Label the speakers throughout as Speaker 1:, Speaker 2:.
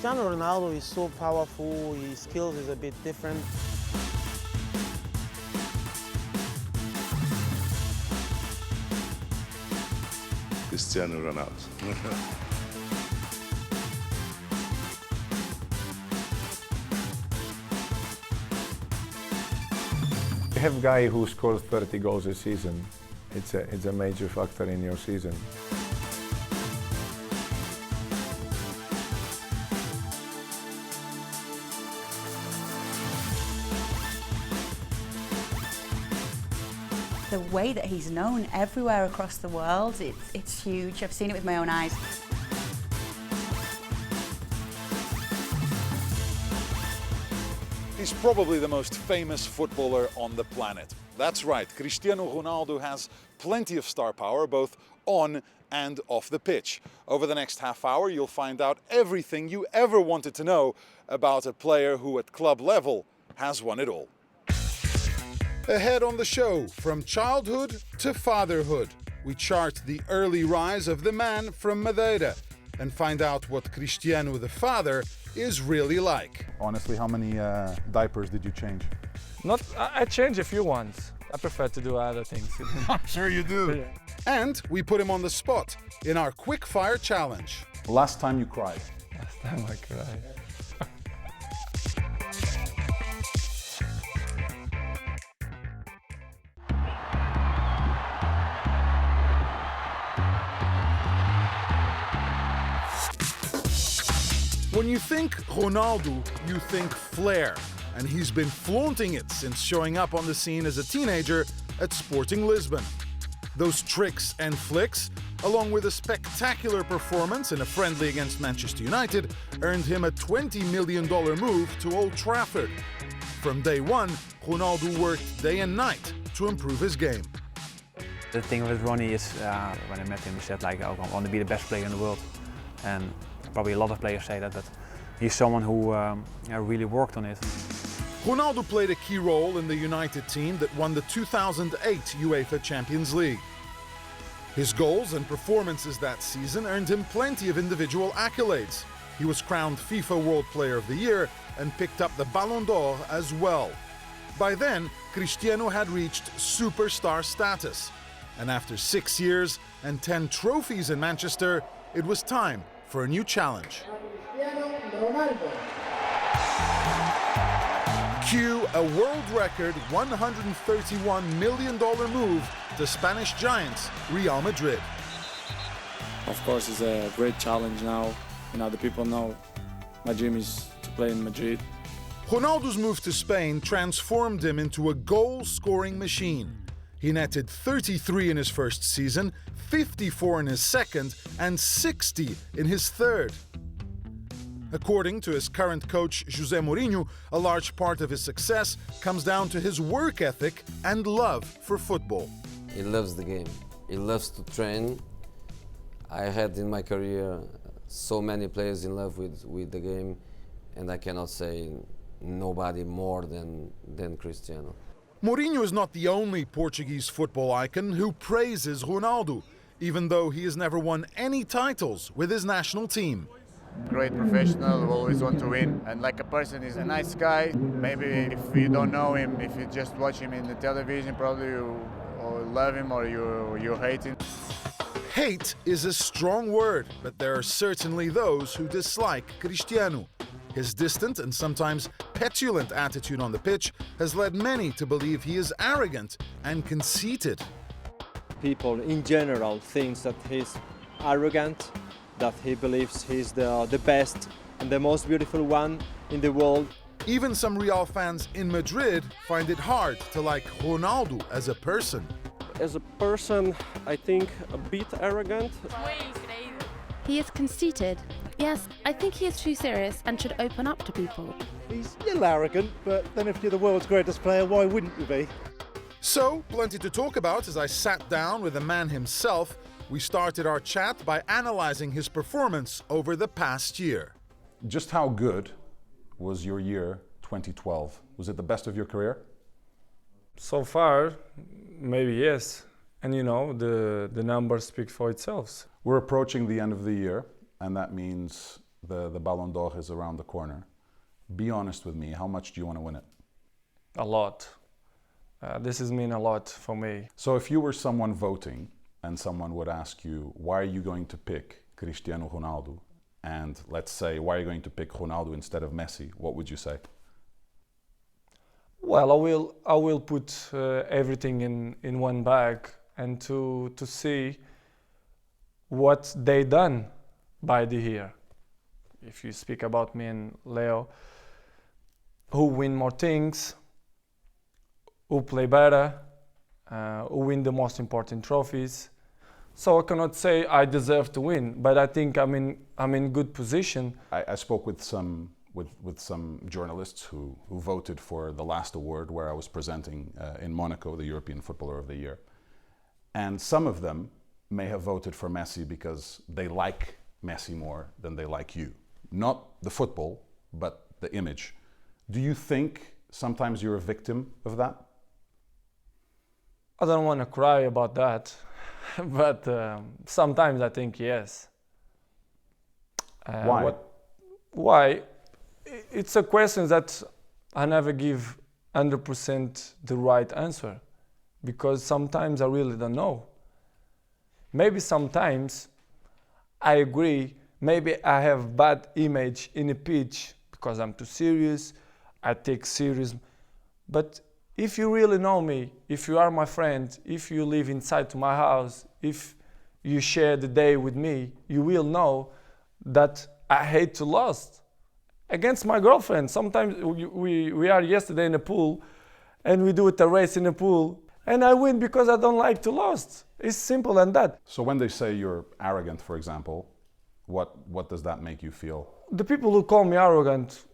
Speaker 1: Cristiano Ronaldo is so powerful, his skills is a bit different.
Speaker 2: Cristiano Ronaldo.
Speaker 3: You have a guy who scores 30 goals a season. It's a major factor in your season.
Speaker 4: The way that he's known everywhere across the world, it's huge. I've seen it with my own eyes.
Speaker 5: He's probably the most famous footballer on the planet. That's right, Cristiano Ronaldo has plenty of star power, both on and off the pitch. Over the next half hour, you'll find out everything you ever wanted to know about a player who at club level has won it all. Ahead on the show, from childhood to fatherhood, we chart the early rise of the man from Madeira and find out what Cristiano the father is really like.
Speaker 6: Honestly, how many diapers did you change?
Speaker 7: I changed a few ones. I prefer to do other things.
Speaker 6: I'm sure you do.
Speaker 7: Yeah.
Speaker 5: And we put him on the spot in our Quickfire challenge.
Speaker 6: Last time you cried?
Speaker 7: Last time I cried.
Speaker 5: When you think Ronaldo, you think flair, and he's been flaunting it since showing up on the scene as a teenager at Sporting Lisbon. Those tricks and flicks, along with a spectacular performance in a friendly against Manchester United, earned him a $20 million move to Old Trafford. From day one, Ronaldo worked day and night to improve his game.
Speaker 8: The thing with Ronnie is, when I met him, he said, like, I want to be the best player in the world. And probably a lot of players say that, but he's someone who really worked on it.
Speaker 5: Ronaldo played a key role in the United team that won the 2008 UEFA Champions League. His goals and performances that season earned him plenty of individual accolades. He was crowned FIFA World Player of the Year and picked up the Ballon d'Or as well. By then, Cristiano had reached superstar status. And after 6 years and 10 trophies in Manchester, it was time for a new challenge. Cue a world record $131 million move to Spanish giants Real Madrid.
Speaker 9: Of course, it's a great challenge now. The people know my dream is to play in Madrid.
Speaker 5: Ronaldo's move to Spain transformed him into a goal-scoring machine. He netted 33 in his first season, 54 in his second, and 60 in his third. According to his current coach, José Mourinho, a large part of his success comes down to his work ethic and love for football.
Speaker 10: He loves the game. He loves to train. I had in my career so many players in love with the game, and I cannot say nobody more than Cristiano.
Speaker 5: Mourinho is not the only Portuguese football icon who praises Ronaldo, even though he has never won any titles with his national team.
Speaker 11: Great professional, always want to win, and like a person, he's a nice guy. Maybe if you don't know him, if you just watch him in the television, probably you or love him or you hate him.
Speaker 5: Hate is a strong word, but there are certainly those who dislike Cristiano. His distant and sometimes petulant attitude on the pitch has led many to believe he is arrogant and conceited.
Speaker 12: People in general think that he's arrogant, that he believes he's the best and the most beautiful one in the world.
Speaker 5: Even some Real fans in Madrid find it hard to like Ronaldo as a person.
Speaker 12: As a person, I think a bit arrogant.
Speaker 13: He is conceited. Yes, I think he is too serious and should open up to people.
Speaker 14: He's a little arrogant, but then if you're the world's greatest player, why wouldn't you be?
Speaker 5: So, plenty to talk about as I sat down with the man himself. We started our chat by analyzing his performance over the past year.
Speaker 6: Just how good was your year 2012? Was it the best of your career?
Speaker 7: So far, maybe yes. And the numbers speak for itself.
Speaker 6: We're approaching the end of the year, and that means the Ballon d'Or is around the corner. Be honest with me, how much do you want to win it?
Speaker 7: A lot. This has mean a lot for me.
Speaker 6: So if you were someone voting and someone would ask you, why are you going to pick Cristiano Ronaldo? And let's say, why are you going to pick Ronaldo instead of Messi? What would you say?
Speaker 7: Well, I will put everything in one bag and to see what they done by the year. If you speak about me and Leo, who win more things, who play better, who win the most important trophies. So I cannot say I deserve to win, but I think I'm in good position.
Speaker 6: I spoke with some journalists who voted for the last award where I was presenting in Monaco, the European Footballer of the Year. And some of them may have voted for Messi because they like Messi more than they like you. Not the football, but the image. Do you think sometimes you're a victim of that?
Speaker 7: I don't want to cry about that, but sometimes I think yes.
Speaker 6: Why?
Speaker 7: Why? It's a question that I never give 100% the right answer, because sometimes I really don't know. Maybe sometimes I agree, maybe I have bad image in a pitch because I'm too serious, I take serious, but if you really know me, if you are my friend, if you live inside to my house, if you share the day with me, you will know that I hate to lose against my girlfriend. Sometimes we are yesterday in a pool and we do it a race in a pool and I win because I don't like to lose. It's simple and that.
Speaker 6: So when they say you're arrogant, for example, what does that make you feel?
Speaker 7: The people who call me arrogant,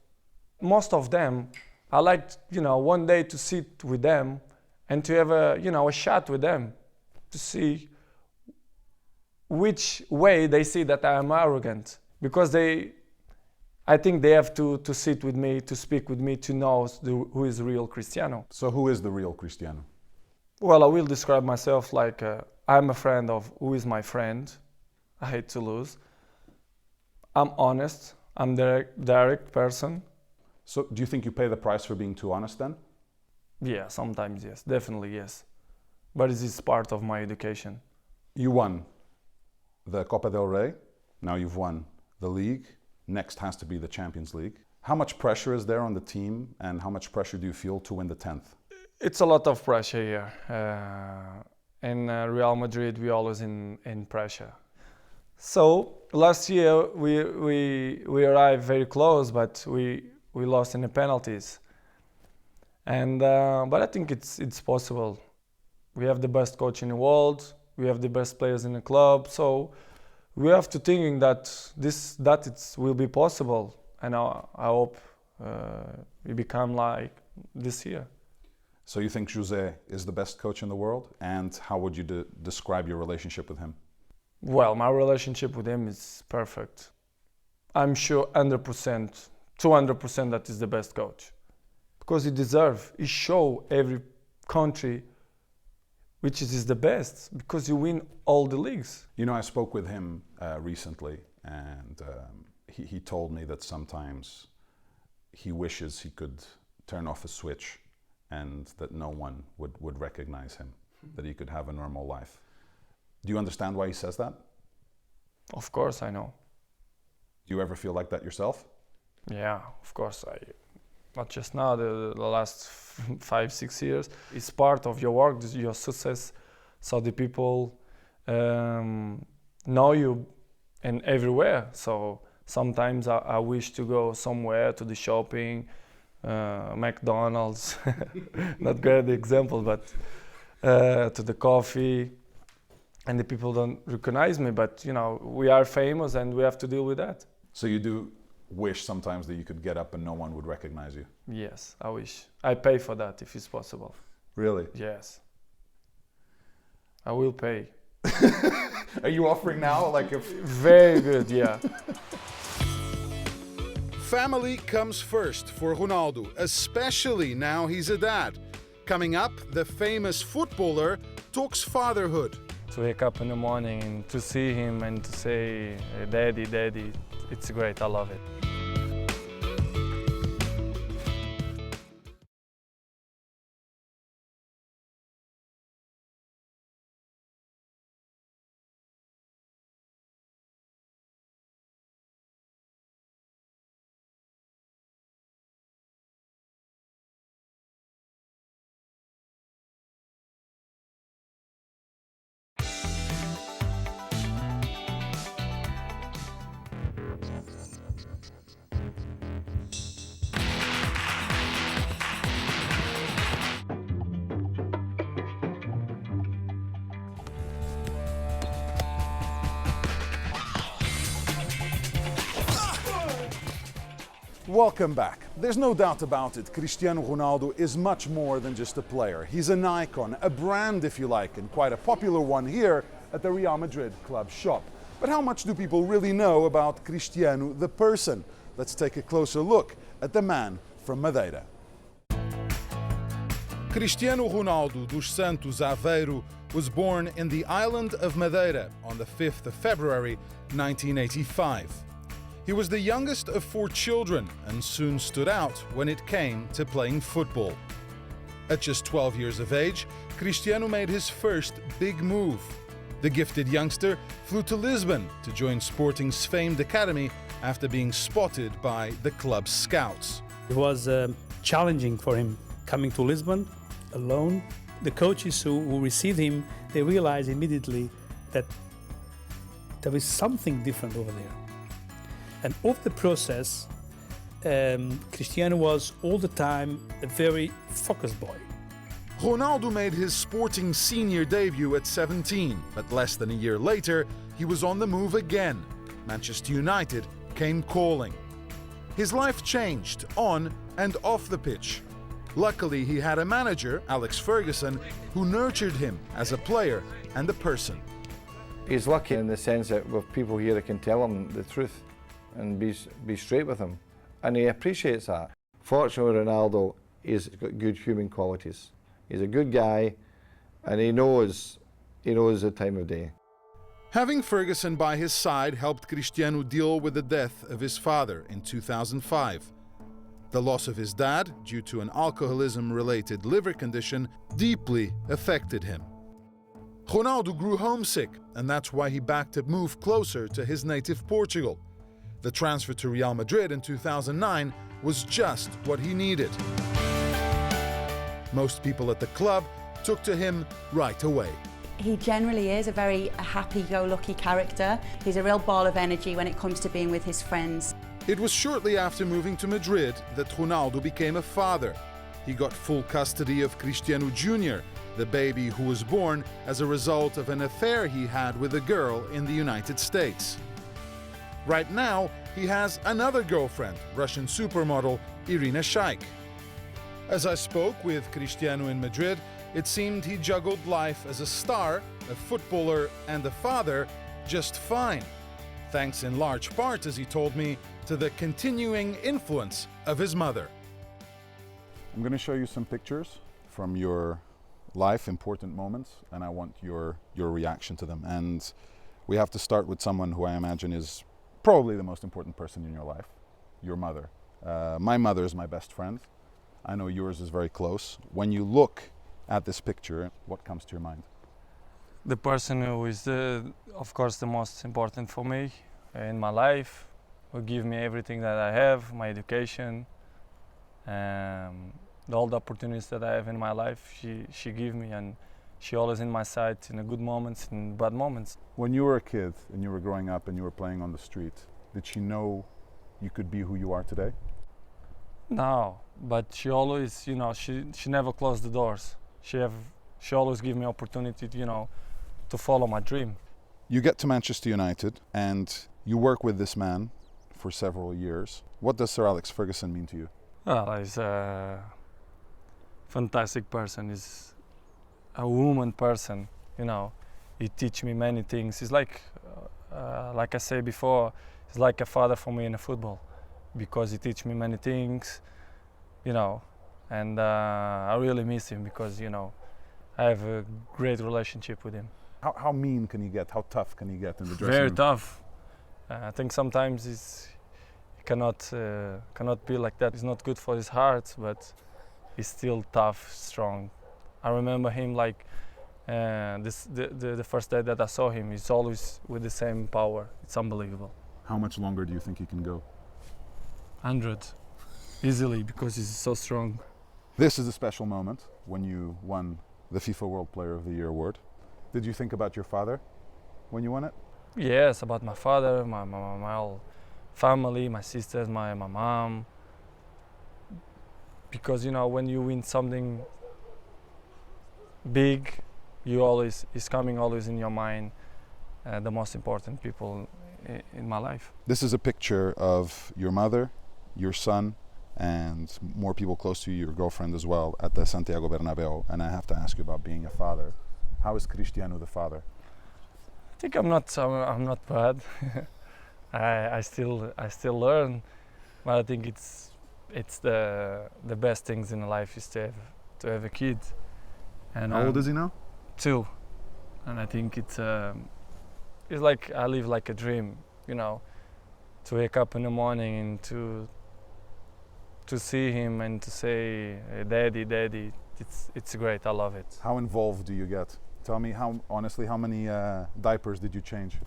Speaker 7: most of them, I like, one day to sit with them and to have a chat with them to see which way they see that I am arrogant. Because I think they have to sit with me, to speak with me, to know who is the real Cristiano.
Speaker 6: So who is the real Cristiano?
Speaker 7: Well, I will describe myself like I'm a friend of who is my friend. I hate to lose. I'm honest. I'm direct person.
Speaker 6: So do you think you pay the price for being too honest then?
Speaker 7: Yeah, sometimes yes, definitely yes. But it is part of my education.
Speaker 6: You won the Copa del Rey. Now you've won the league. Next has to be the Champions League. How much pressure is there on the team and how much pressure do you feel to win the 10th?
Speaker 7: It's a lot of pressure here. In Real Madrid, we always in pressure. So last year we arrived very close, but we lost in the penalties. And but I think it's possible. We have the best coach in the world. We have the best players in the club. So we have to think that it will be possible. And I hope we become like this year.
Speaker 6: So you think Jose is the best coach in the world? And how would you describe your relationship with him?
Speaker 7: Well, my relationship with him is perfect. I'm sure 100%, 200% that he's the best coach. Because he deserves, he show every country which is the best, because you win all the leagues.
Speaker 6: You know, I spoke with him recently, and he told me that sometimes he wishes he could turn off a switch and that no one would recognize him, that he could have a normal life. Do you understand why he says that?
Speaker 7: Of course, I know.
Speaker 6: Do you ever feel like that yourself?
Speaker 7: Yeah, of course. Not just now, the last 5-6 years. It's part of your work, your success, so the people know you and everywhere. So sometimes I wish to go somewhere to the shopping, McDonald's, not great example, but to the coffee, and the people don't recognize me, but we are famous and we have to deal with that.
Speaker 6: So you do wish sometimes that you could get up and no one would recognize you?
Speaker 7: Yes, I wish. I pay for that if it's possible.
Speaker 6: Really?
Speaker 7: Yes. I will pay.
Speaker 6: Are you offering now?
Speaker 7: Very good, yeah.
Speaker 5: Family comes first for Ronaldo, especially now he's a dad. Coming up, the famous footballer talks fatherhood.
Speaker 7: To wake up in the morning and to see him and to say, Daddy, Daddy, it's great. I love it.
Speaker 5: Welcome back. There's no doubt about it, Cristiano Ronaldo is much more than just a player. He's an icon, a brand if you like, and quite a popular one here at the Real Madrid club shop. But how much do people really know about Cristiano the person? Let's take a closer look at the man from Madeira. Cristiano Ronaldo dos Santos Aveiro was born in the island of Madeira on the 5th of February 1985. He was the youngest of 4 children and soon stood out when it came to playing football. At just 12 years of age, Cristiano made his first big move. The gifted youngster flew to Lisbon to join Sporting's famed academy after being spotted by the club's scouts.
Speaker 15: It was challenging for him coming to Lisbon alone. The coaches who received him, they realized immediately that there was something different over there. And of the process, Cristiano was all the time a very focused boy.
Speaker 5: Ronaldo made his Sporting senior debut at 17, but less than a year later, he was on the move again. Manchester United came calling. His life changed on and off the pitch. Luckily, he had a manager, Alex Ferguson, who nurtured him as a player and a person.
Speaker 3: He's lucky in the sense that with people here that can tell him the truth and be straight with him, and he appreciates that. Fortunately, Ronaldo has got good human qualities. He's a good guy, and he knows the time of day.
Speaker 5: Having Ferguson by his side helped Cristiano deal with the death of his father in 2005. The loss of his dad, due to an alcoholism-related liver condition, deeply affected him. Ronaldo grew homesick, and that's why he backed a move closer to his native Portugal. The transfer to Real Madrid in 2009 was just what he needed. Most people at the club took to him right away.
Speaker 4: He generally is a very happy-go-lucky character. He's a real ball of energy when it comes to being with his friends.
Speaker 5: It was shortly after moving to Madrid that Ronaldo became a father. He got full custody of Cristiano Jr., the baby who was born as a result of an affair he had with a girl in the United States. Right now, he has another girlfriend, Russian supermodel Irina Shayk. As I spoke with Cristiano in Madrid, it seemed he juggled life as a star, a footballer, and a father just fine. Thanks in large part, as he told me, to the continuing influence of his mother.
Speaker 6: I'm going to show you some pictures from your life, important moments, and I want your reaction to them. And we have to start with someone who I imagine is probably the most important person in your life, your mother. My mother is my best friend. I know yours is very close. When you look at this picture, what comes to your mind?
Speaker 7: The person who is, of course, the most important for me in my life, who give me everything that I have, my education, all the opportunities that I have in my life, she give me, and she always in my side in the good moments and bad moments.
Speaker 6: When you were a kid and you were growing up and you were playing on the street, did she know you could be who you are today?
Speaker 7: No, but she always, she never closed the doors. She always give me opportunity, to follow my dream.
Speaker 6: You get to Manchester United and you work with this man for several years. What does Sir Alex Ferguson mean to you?
Speaker 7: Well, he's a fantastic person. He's a woman person, He teach me many things. He's like I said before, he's like a father for me in the football, because he teach me many things, and I really miss him because, I have a great relationship with him.
Speaker 6: How mean can he get? How tough can he get in the dressing room?
Speaker 7: Very tough. I think sometimes he cannot be like that. It's not good for his heart, but he's still tough, strong. I remember him like the first day that I saw him. He's always with the same power. It's unbelievable.
Speaker 6: How much longer do you think he can go?
Speaker 7: 100, easily, because he's so strong.
Speaker 6: This is a special moment when you won the FIFA World Player of the Year award. Did you think about your father when you won it?
Speaker 7: Yes, about my father, my whole family, my sisters, my mom. Because you know, when you win something big, it's coming always in your mind. The most important people in my life.
Speaker 6: This is a picture of your mother, your son, and more people close to you, your girlfriend as well, at the Santiago Bernabeu. And I have to ask you about being a father. How is Cristiano the father?
Speaker 7: I think I'm not bad. I still learn, but I think it's the best things in life is to have a kid. And
Speaker 6: how old is he now?
Speaker 7: 2, and I think it's like I live like a dream, you know, to wake up in the morning and to see him and to say, "Daddy, Daddy." It's great. I love it.
Speaker 6: How involved do you get? Tell me, honestly, how many diapers did you change?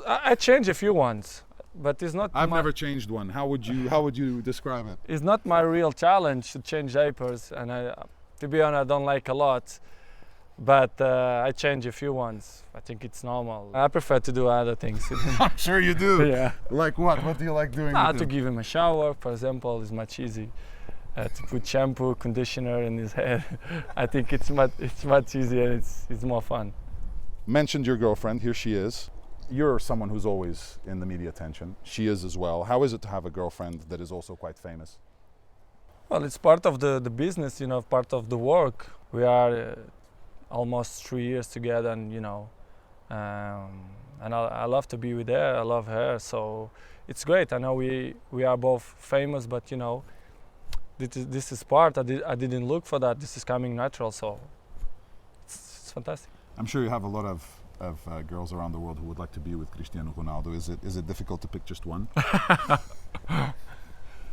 Speaker 7: I changed a few ones, but it's not.
Speaker 6: I've never changed one. How would you describe it?
Speaker 7: It's not my real challenge to change diapers, and to be honest, I don't like a lot. But I change a few ones. I think it's normal. I prefer to do other things.
Speaker 6: I'm sure you do.
Speaker 7: Yeah.
Speaker 6: Like what? What do you like doing?
Speaker 7: To give him a shower, for example, is much easy. To put shampoo, conditioner in his hair. I think it's much easier. It's more fun.
Speaker 6: Mentioned your girlfriend. Here she is. You're someone who's always in the media attention. She is as well. How is it to have a girlfriend that is also quite famous?
Speaker 7: Well, it's part of the business, you know, part of the work. We are almost 3 years together, and you know, and I love to be with her. I love her, so it's great. I know we are both famous, but you know, this is part. I didn't look for that. This is coming natural, so it's fantastic.
Speaker 6: I'm sure you have a lot of girls around the world who would like to be with Cristiano Ronaldo. Is it difficult to pick just one?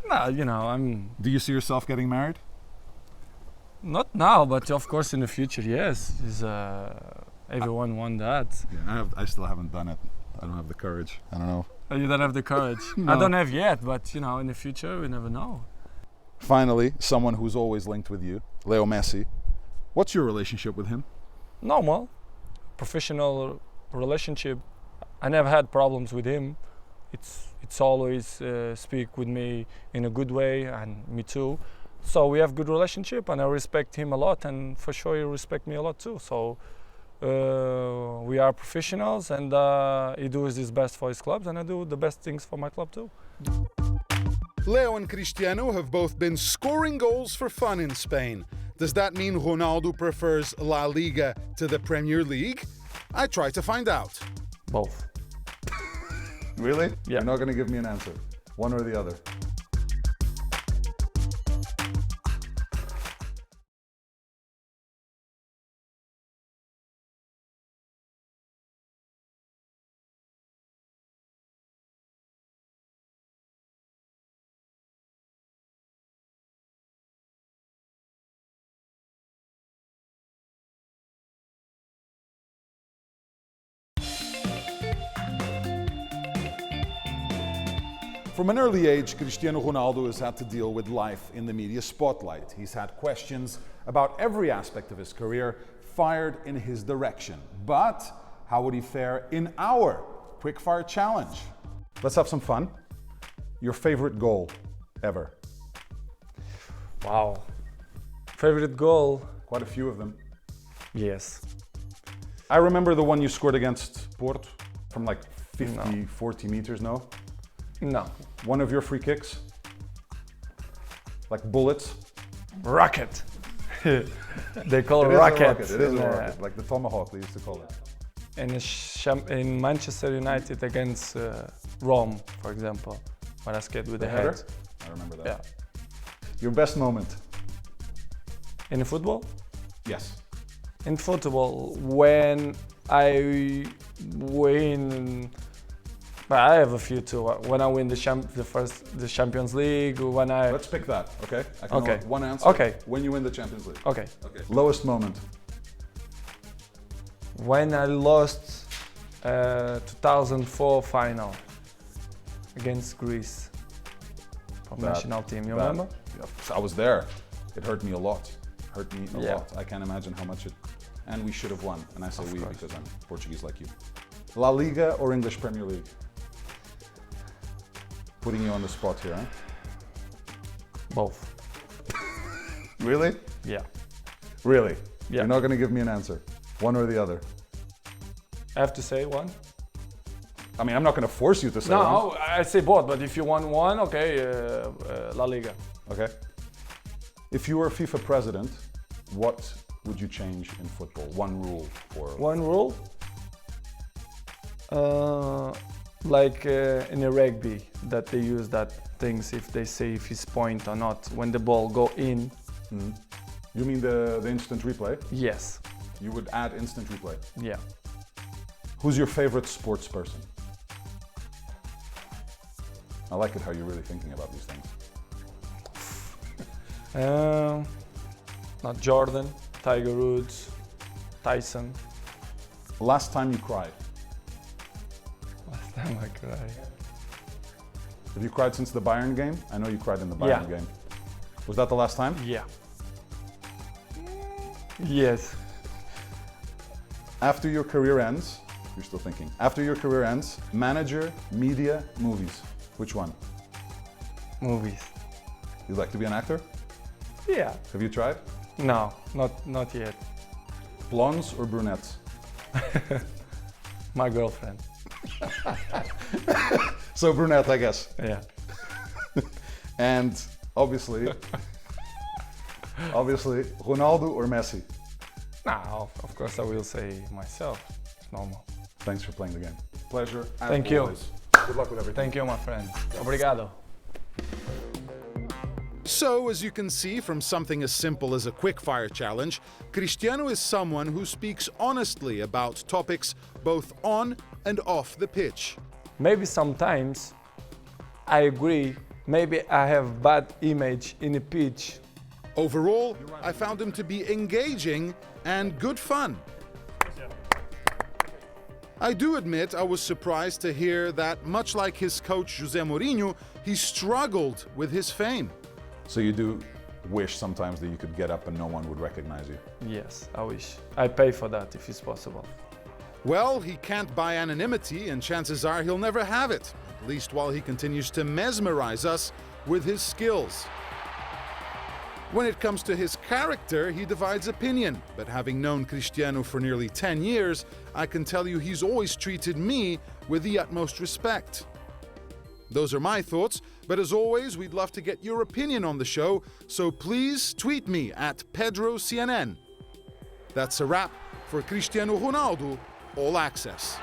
Speaker 7: No, you know,
Speaker 6: Do you see yourself getting married?
Speaker 7: Not now, but of course in the future, yes. Everyone wants that.
Speaker 6: Yeah, I still haven't done it. I don't have the courage. I don't know.
Speaker 7: You don't have the courage?
Speaker 6: No.
Speaker 7: I don't have yet, but you know, in the future, we never know.
Speaker 6: Finally, someone who's always linked with you, Leo Messi. What's your relationship with him?
Speaker 7: Normal, professional relationship. I never had problems with him. It's always speak with me in a good way, and me too. So we have good relationship, and I respect him a lot, and for sure he respect me a lot too. So we are professionals, and he does his best for his clubs, and I do the best things for my club too.
Speaker 5: Leo and Cristiano have both been scoring goals for fun in Spain. Does that mean Ronaldo prefers La Liga to the Premier League? I try to find out.
Speaker 7: Both.
Speaker 6: Really?
Speaker 7: Yeah.
Speaker 6: You're not going to give me an answer. One or the other. From an early age, Cristiano Ronaldo has had to deal with life in the media spotlight. He's had questions about every aspect of his career fired in his direction. But how would he fare in our Quickfire challenge? Let's have some fun. Your favorite goal ever?
Speaker 7: Wow. Favorite goal?
Speaker 6: Quite a few of them.
Speaker 7: Yes.
Speaker 6: I remember the one you scored against Porto from like 50, 40 meters, no?
Speaker 7: No.
Speaker 6: One of your free kicks? Like bullets?
Speaker 7: Rocket. They call it
Speaker 6: a
Speaker 7: rocket.
Speaker 6: It is a rocket, like the tomahawk they used to call it.
Speaker 7: In Manchester United against Rome, for example, when I skated with the head.
Speaker 6: Header? I remember that.
Speaker 7: Yeah.
Speaker 6: Your best moment?
Speaker 7: In football?
Speaker 6: Yes.
Speaker 7: In football, when I win But I have a few too. When I win the Champions League, when I...
Speaker 6: Let's pick that, okay? I can
Speaker 7: Okay.
Speaker 6: only one answer.
Speaker 7: Okay.
Speaker 6: When you win the Champions League.
Speaker 7: Okay.
Speaker 6: Lowest moment.
Speaker 7: When I lost 2004 final against Greece of
Speaker 6: That-
Speaker 7: national team. You
Speaker 6: that-
Speaker 7: remember?
Speaker 6: I was there. It hurt me a lot. Hurt me a
Speaker 7: Yeah.
Speaker 6: lot. I can't imagine how much it... And we should have won. And I say
Speaker 7: Of
Speaker 6: we
Speaker 7: course.
Speaker 6: because I'm Portuguese like you. La Liga or English Premier League? Putting you on the spot here, huh?
Speaker 7: Both.
Speaker 6: Really?
Speaker 7: Yeah.
Speaker 6: Really?
Speaker 7: Yeah.
Speaker 6: You're not going to give me an answer. One or the other.
Speaker 7: I have to say one?
Speaker 6: I mean, I'm not going to force you to say one.
Speaker 7: No, I say both, but if you want one, okay, La Liga.
Speaker 6: Okay. If you were FIFA president, what would you change in football? One rule or...
Speaker 7: One rule? Like in a rugby, that they use that things if they say if it's point or not when the ball go in.
Speaker 6: Mhm. You mean the instant replay?
Speaker 7: Yes.
Speaker 6: You would add instant replay?
Speaker 7: Yeah.
Speaker 6: Who's your favorite sports person? I like it how you're really thinking about these things.
Speaker 7: Not Jordan, Tiger Woods, Tyson.
Speaker 6: Last time you cried?
Speaker 7: Last time I cried.
Speaker 6: Have you cried since the Bayern game? I know you cried in the Bayern game. Was that the last time?
Speaker 7: Yeah. Yes.
Speaker 6: After your career ends, you're still thinking, after your career ends, manager, media, movies, which one?
Speaker 7: Movies.
Speaker 6: You'd like to be an actor?
Speaker 7: Yeah.
Speaker 6: Have you tried?
Speaker 7: No, not yet.
Speaker 6: Blondes or brunettes?
Speaker 7: My girlfriend.
Speaker 6: So brunette, I guess.
Speaker 7: Yeah.
Speaker 6: And obviously, Ronaldo or Messi?
Speaker 7: No, of course I will say myself. It's normal.
Speaker 6: Thanks for playing the game. Pleasure. As
Speaker 7: Thank you.
Speaker 6: always. Good luck with everything.
Speaker 7: Thank you, my friend. Obrigado.
Speaker 5: So, as you can see from something as simple as a quickfire challenge, Cristiano is someone who speaks honestly about topics both on and off the pitch.
Speaker 7: Maybe sometimes I agree, maybe I have bad image in the pitch.
Speaker 5: Overall, I found him to be engaging and good fun. I do admit I was surprised to hear that, much like his coach Jose Mourinho, he struggled with his fame.
Speaker 6: So you do wish sometimes that you could get up and no one would recognize you?
Speaker 7: Yes, I wish. I pay for that if it's possible.
Speaker 5: Well, he can't buy anonymity, and chances are he'll never have it, at least while he continues to mesmerize us with his skills. When it comes to his character, he divides opinion, but having known Cristiano for nearly 10 years, I can tell you he's always treated me with the utmost respect. Those are my thoughts, but as always, we'd love to get your opinion on the show, so please tweet me at PedroCNN. That's a wrap for Cristiano Ronaldo All Access.